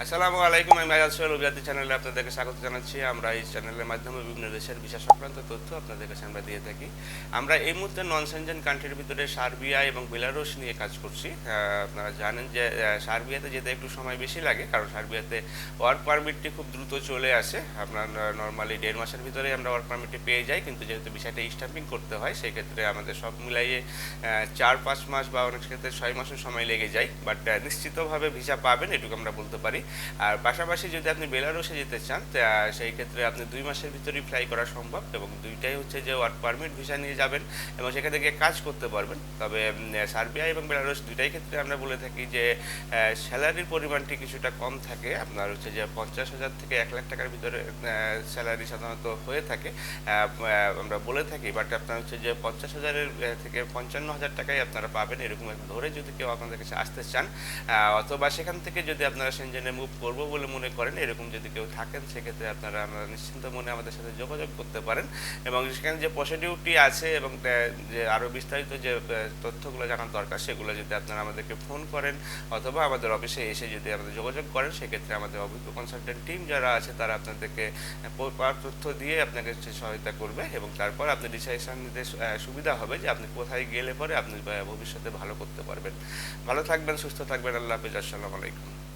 আসসালামু আলাইকুম। আমি আজাদ সোহেল অভিজাতি চ্যানেলে আপনাদেরকে স্বাগত জানাচ্ছি। আমরা এই চ্যানেলের মাধ্যমে বিভিন্ন দেশের ভিসা সংক্রান্ত তথ্য আপনাদের কাছে আমরা দিয়ে থাকি। আমরা এই মুহূর্তে নন সেনজেন কান্ট্রির ভিতরে সার্বিয়া এবং বেলারুশ নিয়ে কাজ করছি। আপনারা জানেন যে সার্বিয়াতে যেতে একটু সময় বেশি লাগে, কারণ সার্বিয়াতে ওয়ার্ক পারমিটটি খুব দ্রুত চলে আসে। আপনার নর্মালি 1.5 মাসের ভিতরে আমরা ওয়ার্ক পারমিটটি পেয়ে যাই, কিন্তু যেহেতু বিষয়টা স্ট্যাম্পিং করতে হয় সেই ক্ষেত্রে আমাদের সব মিলাইয়ে 4-5 মাস বা অনেক ক্ষেত্রে 6 মাসও সময় লেগে যায়। বাট নিশ্চিতভাবে ভিসা পাবেন, এটুকু আমরা বলতে পারি। আর পাশাপাশি যদি আপনি বেলারুশে যেতে চান সেই ক্ষেত্রে আপনি 2 মাসের ভিতরেই ফ্লাই করা সম্ভব, এবং দুইটাই হচ্ছে যে ওয়ার্ক পারমিট ভিসা নিয়ে যাবেন এবং সেখান থেকে কাজ করতে পারবেন। তবে সার্বিয়া এবং বেলারুশ দুইটাই ক্ষেত্রে আমরা বলে থাকি যে স্যালারির পরিমাণটি কিছুটা কম থাকে। আপনার হচ্ছে যে 50,000 থেকে 1 লাখ টাকার ভিতরে স্যালারি সাধারণত হয়ে থাকে, আমরা বলে থাকি। বাট আপনার হচ্ছে যে 50,000-এর থেকে 55,000 টাকায় আপনারা পাবেন, এরকম ধরে যদি কেউ আপনাদের কাছে আসতে চান, অথবা সেখান থেকে যদি আপনারা সেনজেনে মুভ করবো বলে মনে করেন, এরকম যদি কেউ থাকেন, সেক্ষেত্রে আপনারা নিশ্চিন্ত মনে আমাদের সাথে যোগাযোগ করতে পারেন। এবং সেখানে যে প্রসিডিউরটি আছে এবং যে আরও বিস্তারিত যে তথ্যগুলো জানার দরকার, সেগুলো যদি আপনারা আমাদেরকে ফোন করেন অথবা আমাদের অফিসে এসে যদি আমাদের যোগাযোগ করেন, সেক্ষেত্রে আমাদের অভিজ্ঞ কনসালটেন্ট টিম যারা আছে তারা আপনাদেরকে তথ্য দিয়ে আপনাকে সহায়তা করবে, এবং তারপর আপনি ডিসিশন নিতে সুবিধা হবে যে আপনি কোথায় গেলে পরে আপনি ভবিষ্যতে ভালো করতে পারবেন। ভালো থাকবেন, সুস্থ থাকবেন। আল্লাহ হাফেজ। আসসালামু আলাইকুম।